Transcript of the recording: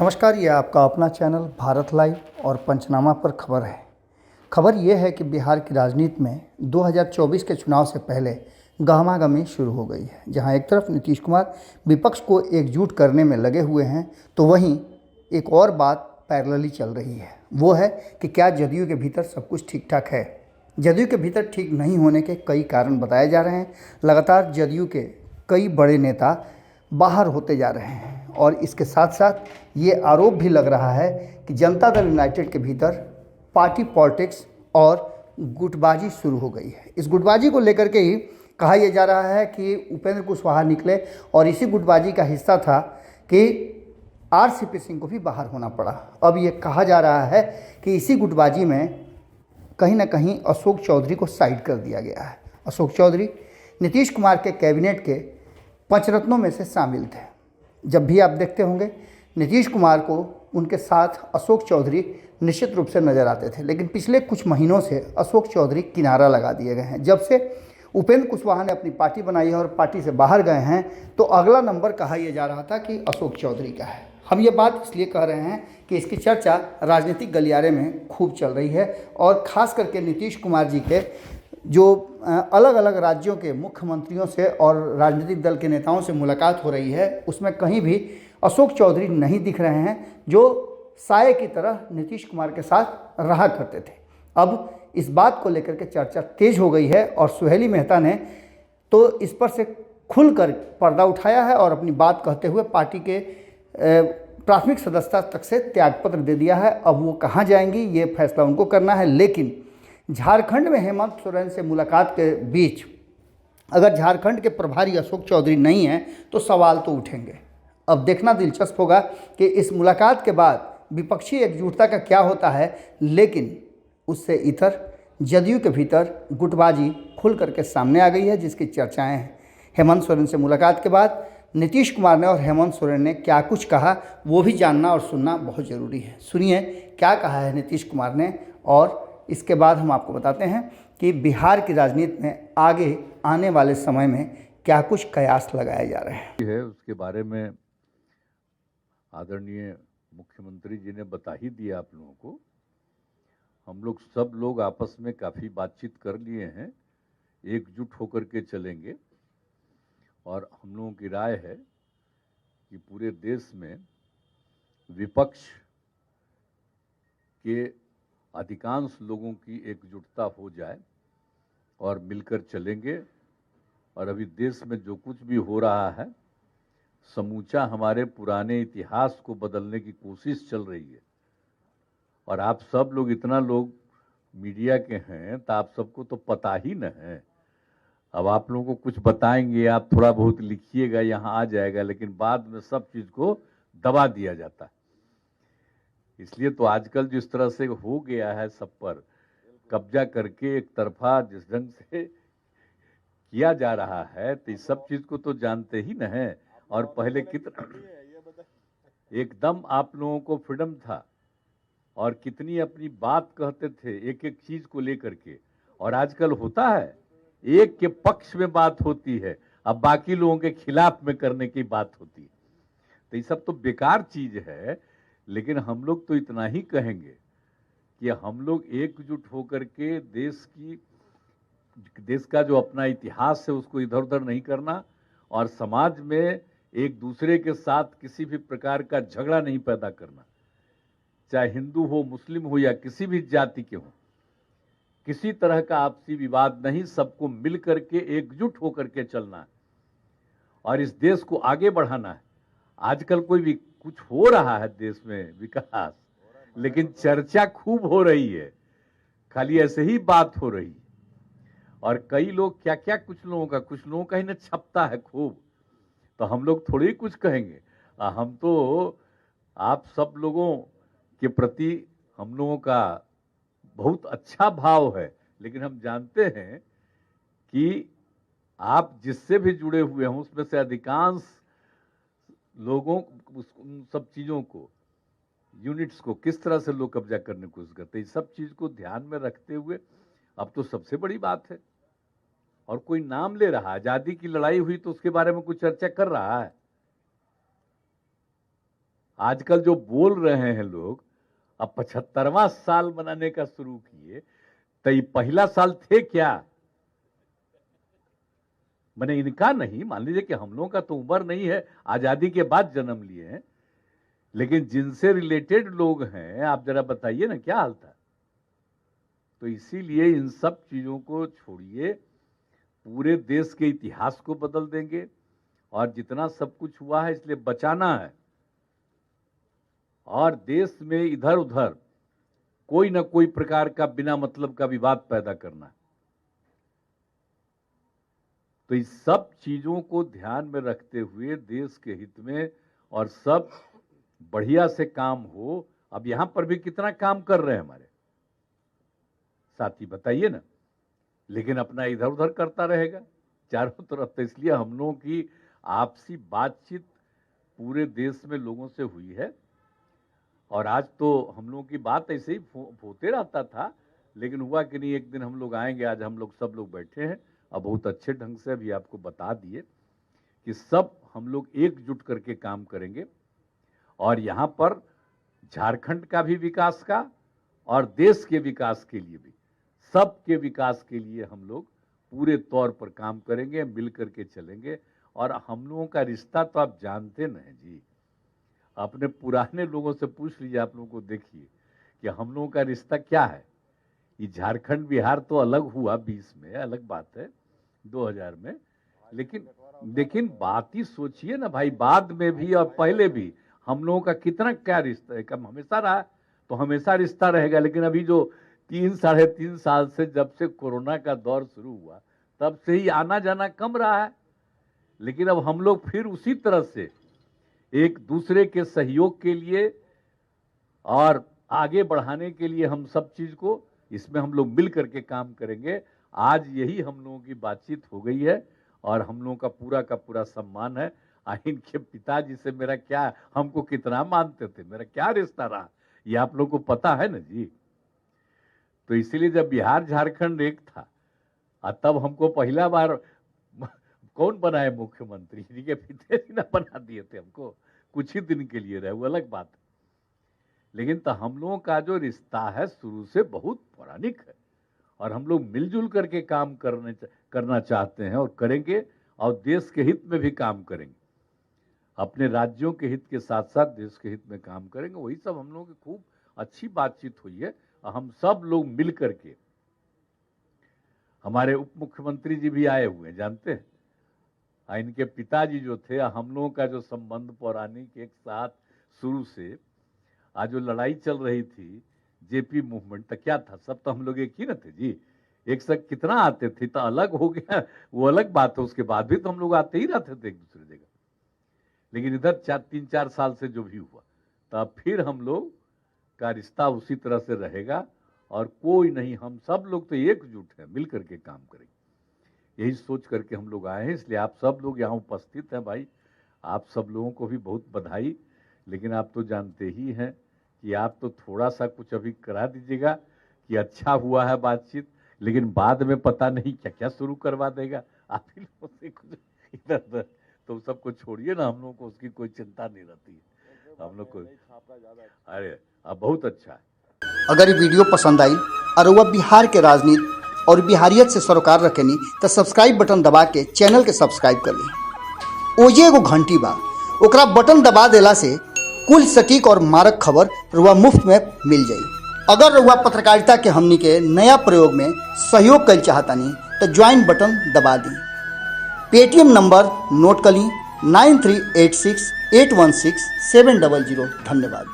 नमस्कार, ये आपका अपना चैनल भारत लाइव और पंचनामा पर खबर है। खबर ये है कि बिहार की राजनीति में 2024 के चुनाव से पहले गहमागहमी शुरू हो गई है। जहां एक तरफ नीतीश कुमार विपक्ष को एकजुट करने में लगे हुए हैं, तो वहीं एक और बात पैरेलली चल रही है। वो है कि क्या जदयू के भीतर सब कुछ ठीक ठाक है। जदयू के भीतर ठीक नहीं होने के कई कारण बताए जा रहे हैं। लगातार जदयू के कई बड़े नेता बाहर होते जा रहे हैं और इसके साथ साथ ये आरोप भी लग रहा है कि जनता दल यूनाइटेड के भीतर पार्टी पॉलिटिक्स और गुटबाजी शुरू हो गई है। इस गुटबाजी को लेकर के ही कहा यह जा रहा है कि उपेंद्र कुशवाहा निकले और इसी गुटबाजी का हिस्सा था कि आरसीपी सिंह को भी बाहर होना पड़ा। अब ये कहा जा रहा है कि इसी गुटबाजी में कहीं ना कहीं अशोक चौधरी को साइड कर दिया गया है। अशोक चौधरी नीतीश कुमार के कैबिनेट के पंचरत्नों में से शामिल थे। जब भी आप देखते होंगे नीतीश कुमार को उनके साथ अशोक चौधरी निश्चित रूप से नज़र आते थे, लेकिन पिछले कुछ महीनों से अशोक चौधरी किनारा लगा दिए गए हैं। जब से उपेंद्र कुशवाहा ने अपनी पार्टी बनाई है और पार्टी से बाहर गए हैं, तो अगला नंबर कहा यह जा रहा था कि अशोक चौधरी का है। हम ये बात इसलिए कह रहे हैं कि इसकी चर्चा राजनीतिक गलियारे में खूब चल रही है और ख़ास करके नीतीश कुमार जी के जो अलग अलग राज्यों के मुख्यमंत्रियों से और राजनीतिक दल के नेताओं से मुलाकात हो रही है, उसमें कहीं भी अशोक चौधरी नहीं दिख रहे हैं, जो साये की तरह नीतीश कुमार के साथ रहा करते थे। अब इस बात को लेकर के चर्चा तेज हो गई है और सुहेली मेहता ने तो इस पर से खुलकर पर्दा उठाया है और अपनी बात कहते हुए पार्टी के प्राथमिक सदस्यता तक से त्यागपत्र दे दिया है। अब वो कहाँ जाएंगी ये फैसला उनको करना है, लेकिन झारखंड में हेमंत सोरेन से मुलाकात के बीच अगर झारखंड के प्रभारी अशोक चौधरी नहीं हैं तो सवाल तो उठेंगे। अब देखना दिलचस्प होगा कि इस मुलाकात के बाद विपक्षी एकजुटता का क्या होता है, लेकिन उससे इतर जदयू के भीतर गुटबाजी खुल करके सामने आ गई है, जिसकी चर्चाएं हैं। हेमंत सोरेन से मुलाकात के बाद नीतीश कुमार ने और हेमंत सोरेन ने क्या कुछ कहा, वो भी जानना और सुनना बहुत ज़रूरी है। सुनिए क्या कहा है नीतीश कुमार ने, और इसके बाद हम आपको बताते हैं कि बिहार की राजनीति में आगे आने वाले समय में क्या कुछ कयास लगाए जा रहे हैं। उसके बारे में आदरणीय मुख्यमंत्री जी ने बता ही दिया आप लोगों को। हम लोग सब लोग आपस में काफ़ी बातचीत कर लिए हैं, एकजुट होकर के चलेंगे और हम लोगों की राय है कि पूरे देश में विपक्ष के अधिकांश लोगों की एकजुटता हो जाए और मिलकर चलेंगे। और अभी देश में जो कुछ भी हो रहा है, समूचा हमारे पुराने इतिहास को बदलने की कोशिश चल रही है। और आप सब लोग इतना लोग मीडिया के हैं तो आप सबको तो पता ही न है। अब आप लोगों को कुछ बताएंगे, आप थोड़ा बहुत लिखिएगा, यहाँ आ जाएगा, लेकिन बाद में सब चीज़ को दबा दिया जाता है। इसलिए तो आजकल जिस तरह से हो गया है, सब पर कब्जा करके एक तरफा जिस ढंग से किया जा रहा है, तो इस सब चीज को तो जानते ही न है। और पहले कितना एकदम आप लोगों को फ्रीडम था और कितनी अपनी बात कहते थे एक एक चीज को लेकर के। और आजकल होता है एक के पक्ष में बात होती है, अब बाकी लोगों के खिलाफ में करने की बात होती है। तो ये सब तो बेकार चीज है। लेकिन हम लोग तो इतना ही कहेंगे कि हम लोग एकजुट होकर के देश का जो अपना इतिहास है उसको इधर उधर नहीं करना और समाज में एक दूसरे के साथ किसी भी प्रकार का झगड़ा नहीं पैदा करना, चाहे हिंदू हो, मुस्लिम हो या किसी भी जाति के हो। किसी तरह का आपसी विवाद नहीं, सबको मिल करके एकजुट होकर के चलना है और इस देश को आगे बढ़ाना है। आजकल कोई भी कुछ हो रहा है देश में विकास, लेकिन चर्चा खूब हो रही है, खाली ऐसे ही बात हो रही है। और कई लोग क्या क्या कुछ लोगों का ही न छपता है खूब। तो हम लोग थोड़ी ही कुछ कहेंगे। हम तो आप सब लोगों के प्रति हम लोगों का बहुत अच्छा भाव है, लेकिन हम जानते हैं कि आप जिससे भी जुड़े हुए हैं उसमें से अधिकांश लोगों उन सब चीजों को, यूनिट्स को किस तरह से लोग कब्जा करने की कोशिश करते हैं। इस सब चीज को ध्यान में रखते हुए अब तो सबसे बड़ी बात है, और कोई नाम ले रहा है, आजादी की लड़ाई हुई तो उसके बारे में कुछ चर्चा कर रहा है। आजकल जो बोल रहे हैं लोग, अब 75वां साल मनाने का शुरू किए, तो ये पहला साल थे क्या? मैंने इनका नहीं, मान लीजिए कि हम लोगों का तो उम्र नहीं है, आजादी के बाद जन्म लिए हैं, लेकिन जिनसे रिलेटेड लोग हैं, आप जरा बताइए ना क्या हाल था। तो इसीलिए इन सब चीजों को छोड़िए, पूरे देश के इतिहास को बदल देंगे, और जितना सब कुछ हुआ है इसलिए बचाना है, और देश में इधर उधर कोई ना कोई प्रकार का बिना मतलब का विवाद पैदा करना है। तो इस सब चीजों को ध्यान में रखते हुए देश के हित में और सब बढ़िया से काम हो। अब यहां पर भी कितना काम कर रहे हैं हमारे साथी, बताइए ना, लेकिन अपना इधर उधर करता रहेगा चारों तरफ। तो इसलिए हम लोगों की आपसी बातचीत पूरे देश में लोगों से हुई है, और आज तो हम लोगों की बात ऐसे ही होते रहता था, लेकिन हुआ कि नहीं, एक दिन हम लोग आएंगे। आज हम लोग सब लोग बैठे हैं और बहुत अच्छे ढंग से अभी आपको बता दिए कि सब हम लोग एकजुट करके काम करेंगे, और यहाँ पर झारखंड का भी विकास का और देश के विकास के लिए भी, सबके विकास के लिए हम लोग पूरे तौर पर काम करेंगे, मिल करके चलेंगे। और हम लोगों का रिश्ता तो आप जानते न हैं जी, अपने पुराने लोगों से पूछ लीजिए, आप लोगों को देखिए कि हम लोगों का रिश्ता क्या है। ये झारखंड बिहार तो अलग हुआ 20 में, अलग बात है, 2000 में, लेकिन बात ही सोचिए ना भाई, बाद में भी और पहले भी हम लोगों का कितना क्या रिश्ता है, कम हमेशा रहा, तो हमेशा रिश्ता रहेगा। लेकिन अभी जो 3-3.5 साल से जब से कोरोना का दौर शुरू हुआ, तब से ही आना जाना कम रहा है। लेकिन अब हम लोग फिर उसी तरह से एक दूसरे के सहयोग के लिए और आगे बढ़ाने के लिए हम सब चीज को, इसमें हम लोग मिल करके काम करेंगे। आज यही हम लोगों की बातचीत हो गई है, और हम लोगों का पूरा सम्मान है। इनके पिताजी से मेरा क्या, हमको कितना मानते थे, मेरा क्या रिश्ता रहा, ये आप लोगों को पता है ना जी। तो इसीलिए जब बिहार झारखंड एक था, तब हमको पहला बार कौन बनाए मुख्यमंत्री, जी के पिताजी ना बना दिए थे हमको, कुछ ही दिन के लिए रहे, वो अलग बात है। लेकिन तो हम लोगों का जो रिश्ता है शुरू से बहुत पौराणिक है, और हम लोग मिलजुल करके काम करना चाहते हैं और करेंगे, और देश के हित में भी काम करेंगे, अपने राज्यों के हित के साथ साथ देश के हित में काम करेंगे। वही सब हम लोगों की खूब अच्छी बातचीत हुई है, और हम सब लोग मिल करके, हमारे उप मुख्यमंत्री जी भी आए हुए हैं, जानते हैं, इनके पिताजी जो थे, हम लोगों का जो संबंध पौराणिक एक साथ शुरू से, आज जो लड़ाई चल रही थी जेपी मूवमेंट, तो क्या था, सब तो हम लोग एक ही न थे जी, एक साथ कितना आते थे, तो अलग हो गया वो अलग बात है, उसके बाद भी तो हम लोग आते ही रहते थे एक दूसरे जगह। लेकिन इधर 3-4 साल से जो भी हुआ, तब फिर हम लोग का रिश्ता उसी तरह से रहेगा, और कोई नहीं, हम सब लोग तो एकजुट हैं, मिल करके काम करेंगे, यही सोच करके हम लोग आए हैं। इसलिए आप सब लोग यहाँ उपस्थित हैं भाई, आप सब लोगों को भी बहुत बधाई। लेकिन आप तो जानते ही हैं कि आप तो थोड़ा सा कुछ अभी करा दीजिएगा कि अच्छा हुआ है बातचीत, लेकिन बाद में पता नहीं क्या क्या शुरू करवा देगा आप ही लोगों से कुछ इधर उधर, तो सबको छोड़िए ना, हम लोगों को उसकी कोई चिंता नहीं रहती है, हम लोग को। अरे अब बहुत अच्छा है। अगर ये वीडियो पसंद आई और वह बिहार के राजनीति और बिहारियत से सरोकार रखेनी, तो सब्सक्राइब बटन दबा के चैनल के सब्सक्राइब कर ली। ओजे एगो घंटी बा, ओकरा बटन दबा देला से कुल सटीक और मारक खबर रुआ मुफ्त में मिल जाई। अगर रुआ पत्रकारिता के हमनी के नया प्रयोग में सहयोग कर चाहतानी, तो ज्वाइन बटन दबा दी। पेटीएम नंबर नोट कर ली 9386816700। धन्यवाद।